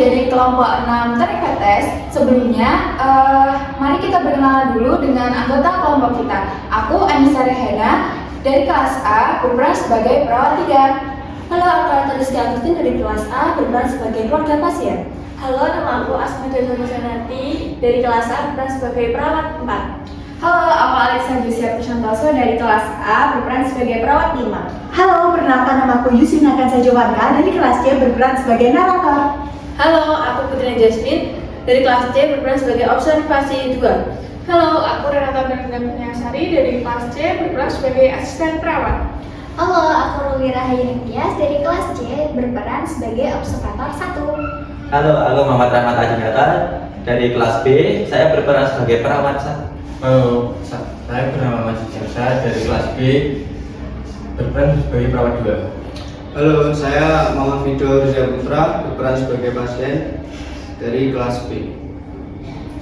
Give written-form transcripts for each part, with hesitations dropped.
dari kelompok 6 Terika Tes. Sebelumnya, mari kita berkenalan dulu dengan anggota kelompok kita. Aku Anissa Rehena dari kelas A, berperan sebagai perawat 3. Halo, aku Rizky Agustin dari kelas A, berperan sebagai keluarga pasien. Halo, nama aku Asma Dewi Sanati dari kelas A, berperan sebagai perawat 4. Halo, aku Alexia Jusia Pusantoso dari kelas A, berperan sebagai perawat 5. Halo, perkenalkan nama aku Yusina Kansajowanka dari kelas C, berperan sebagai narator. Halo, aku Putri Jasmine dari kelas C, berperan sebagai observasi 2. Halo, aku Renata Berniasari dari kelas C, berperan sebagai asisten perawat. Halo, aku Ruli Rahayani Tias dari kelas C, berperan sebagai observator 1. Halo, aku Muhammad Rahmat Adinata dari kelas B, saya berperan sebagai perawat 1. Halo, saya bernama Majid Syarsa dari kelas B, berperan sebagai perawat 2. Halo, saya Muhammad Fido Rizal Putra, berperan sebagai pasien dari kelas B.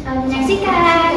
Selamat menyaksikan.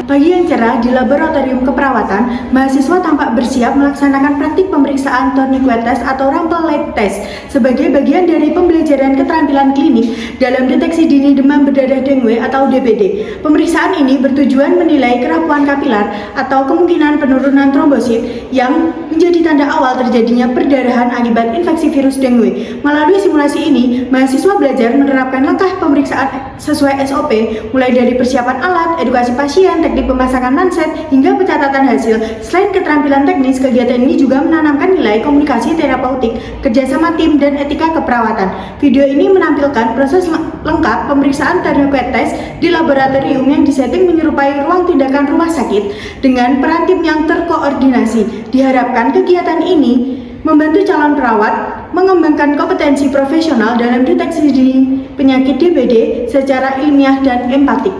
Pagi yang cerah di laboratorium keperawatan, mahasiswa tampak bersiap melaksanakan praktik pemeriksaan tourniquet test atau Rampal Lab Test sebagai bagian dari pembelajaran keterampilan klinik dalam deteksi dini demam berdarah dengue atau DBD. Pemeriksaan ini bertujuan menilai kerapuhan kapilar atau kemungkinan penurunan trombosit yang menjadi tanda awal terjadinya perdarahan akibat infeksi virus dengue. Melalui simulasi ini, mahasiswa belajar menerapkan langkah pemeriksaan sesuai SOP, mulai dari persiapan alat, edukasi pasien, teknik pemasangan manset, hingga pencatatan hasil. Selain keterampilan teknis, kegiatan ini juga menanamkan nilai komunikasi terapeutik, kerjasama tim, dan etika keperawatan. Video ini menampilkan proses lengkap pemeriksaan tourniquet test di laboratorium yang disetting menyerupai ruang tindakan rumah sakit dengan peran tim yang terkoordinasi. Diharapkan kegiatan ini membantu calon perawat mengembangkan kompetensi profesional dalam deteksi dini penyakit DBD secara ilmiah dan empatik.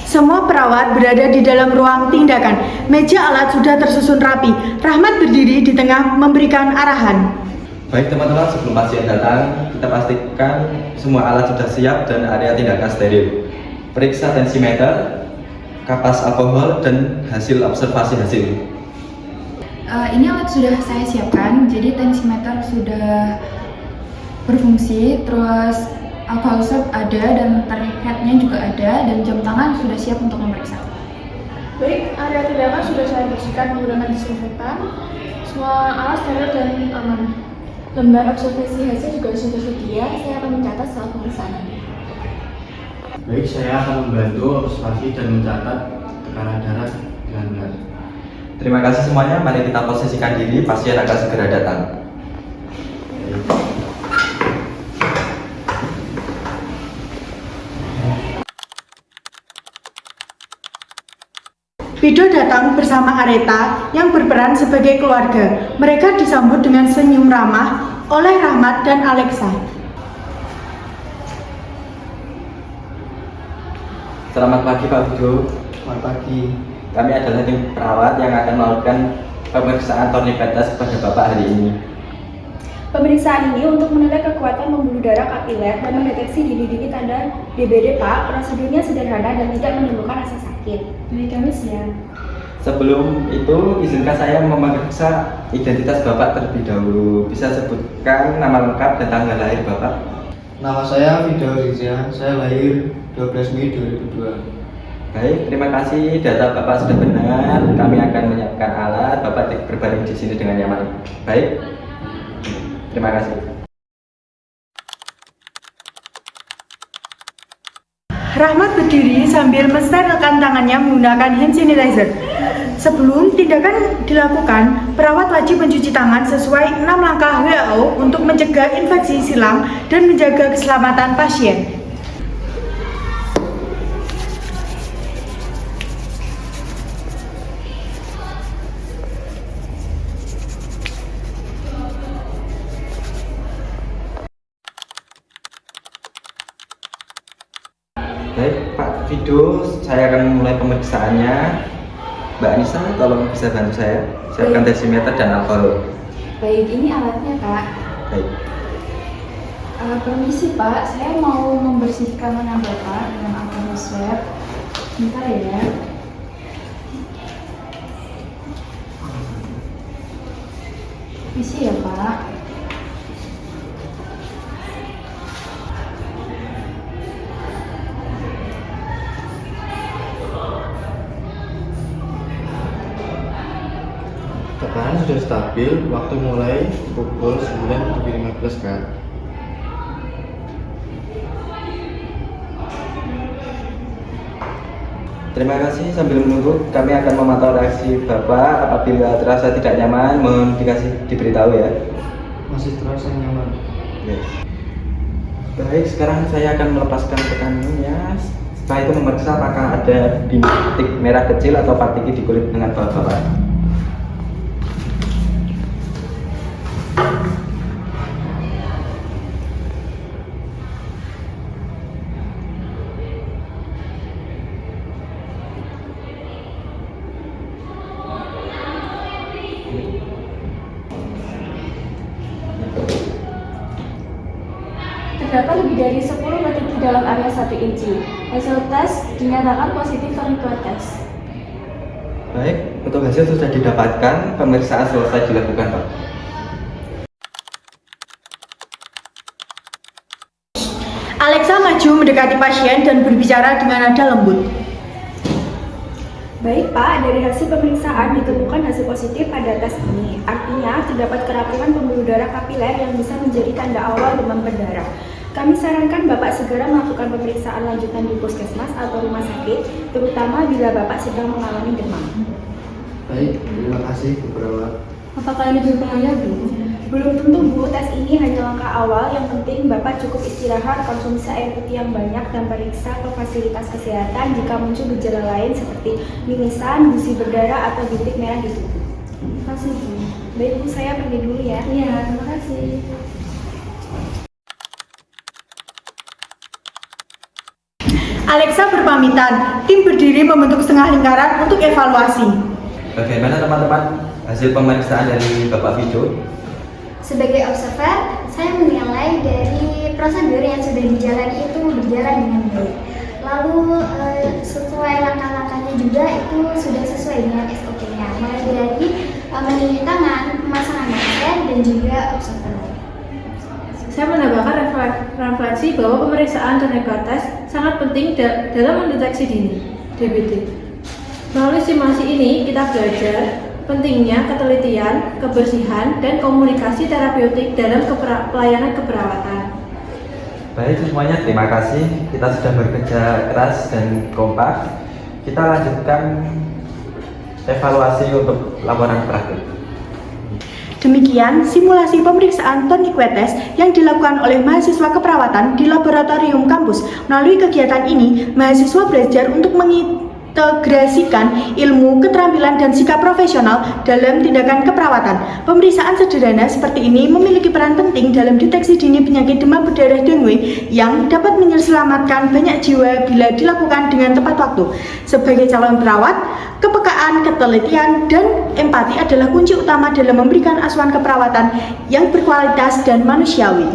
Semua perawat berada di dalam ruang tindakan. Meja alat sudah tersusun rapi. Rahmat berdiri di tengah memberikan arahan. Baik teman-teman, sebelum pasien datang, kita pastikan semua alat sudah siap dan area tindakan steril. Periksa tensimeter, kapas alkohol, dan hasil observasi hasil. Ini alat sudah saya siapkan, jadi tensimeter sudah berfungsi, terus alcohol swab ada dan terlihatnya juga ada, dan jam tangan sudah siap untuk memeriksa. Baik, area tindakan sudah saya bersihkan menggunakan disinfektan. Semua alat steril dan aman. Lembar observasi hasil juga sudah sedia, saya akan mencatat setelah pemeriksaan. Baik, saya akan membantu observasi dan mencatat tekanan darah dengan benar. Terima kasih semuanya, mari kita posisikan diri, pasien akan segera datang. Pido datang bersama Areta yang berperan sebagai keluarga. Mereka disambut dengan senyum ramah oleh Rahmat dan Alexa. Selamat pagi Pak Fido. Selamat pagi. Kami adalah tim perawat yang akan melakukan pemeriksaan tourniquet test kepada Bapak hari ini. Pemeriksaan ini untuk menilai kekuatan pembuluh darah kapiler dan mendeteksi dini-dini tanda DBD, Pak. Prosedurnya sederhana dan tidak menimbulkan rasa sakit. Baik, kami siap. Sebelum itu, izinkan saya memeriksa identitas Bapak terlebih dahulu. Bisa sebutkan nama lengkap dan tanggal lahir Bapak? Nama saya Fido Rizal, saya lahir 12 Mei 2002. Baik, terima kasih. Data Bapak sudah benar. Kami akan menyiapkan alat. Bapak berbaring di sini dengan nyaman. Baik, terima kasih. Rahmat berdiri sambil mensterilkan tangannya menggunakan hand sanitizer. Sebelum tindakan dilakukan, perawat wajib mencuci tangan sesuai 6 langkah WHO untuk mencegah infeksi silang dan menjaga keselamatan pasien. Baik, Pak Fido, saya akan memulai pemeriksaannya. Mbak Anissa, tolong bisa bantu saya siapkan tensimeter dan alkohol. Baik, ini alatnya, Kak. Baik. Permisi, Pak. Saya mau membersihkan tangan Bapak dengan alkohol swab. Bentar ya. Permisi ya, Pak. Tekanan sudah stabil, waktu mulai pukul 9:15 Kak. Terima kasih, sambil menunggu kami akan memantau reaksi Bapak. Apabila terasa tidak nyaman, mohon diberitahu ya. Masih terasa nyaman. Oke. Baik, sekarang saya akan melepaskan tekanannya. Setelah itu memeriksa apakah ada bintik merah kecil atau partikel di kulit dengan Bapak. Terdapat lebih dari 10 batik di dalam area 1 inci. Hasil tes dinyatakan positif tourniquetes. Baik, untuk hasil sudah didapatkan, pemeriksaan selesai dilakukan, Pak. Alexa maju mendekati pasien dan berbicara dengan nada lembut. Baik Pak, dari hasil pemeriksaan ditemukan hasil positif pada tes ini. Artinya terdapat kerapuhan pembuluh darah kapiler yang bisa menjadi tanda awal demam berdarah. Kami sarankan Bapak segera melakukan pemeriksaan lanjutan di puskesmas atau rumah sakit, terutama bila Bapak sedang mengalami demam. Baik, terima kasih Bu Perawat. Apakah ini berbahaya, Bu? Belum tentu Bu, tes ini hanya langkah awal. Yang penting Bapak cukup istirahat, konsumsi air putih yang banyak, dan periksa ke fasilitas kesehatan jika muncul gejala lain seperti mimisan, gusi berdarah, atau bintik merah di tubuh. Terima kasih, Bu. Baik Bu, saya pergi dulu ya. Iya, terima kasih. Alexa berpamitan, tim berdiri membentuk setengah lingkaran untuk evaluasi. Bagaimana teman-teman hasil pemeriksaan dari Bapak Vido? Sebagai observer, saya menilai dari prosedur yang sudah dijalani itu berjalan dengan baik. Lalu sesuai langkah-langkahnya juga itu sudah sesuai dengan SOP-nya. Mulai dari mencuci tangan, pemasangan masker, dan juga observer. Saya menambahkan refleksi bahwa pemeriksaan tourniquetes sangat penting dalam mendeteksi dini DBD. Melalui simulasi ini, kita belajar pentingnya ketelitian, kebersihan, dan komunikasi terapeutik dalam pelayanan keperawatan. Baik semuanya, terima kasih. Kita sudah bekerja keras dan kompak. Kita lanjutkan evaluasi untuk laporan terakhir. Demikian simulasi pemeriksaan tourniquetes yang dilakukan oleh mahasiswa keperawatan di laboratorium kampus. Melalui kegiatan ini, mahasiswa belajar untuk mengintegrasikan ilmu, keterampilan, dan sikap profesional dalam tindakan keperawatan. Pemeriksaan sederhana seperti ini memiliki peran penting dalam deteksi dini penyakit demam berdarah dengue yang dapat menyelamatkan banyak jiwa bila dilakukan dengan tepat waktu. Sebagai calon perawat, kepekaan, ketelitian, dan empati adalah kunci utama dalam memberikan asuhan keperawatan yang berkualitas dan manusiawi.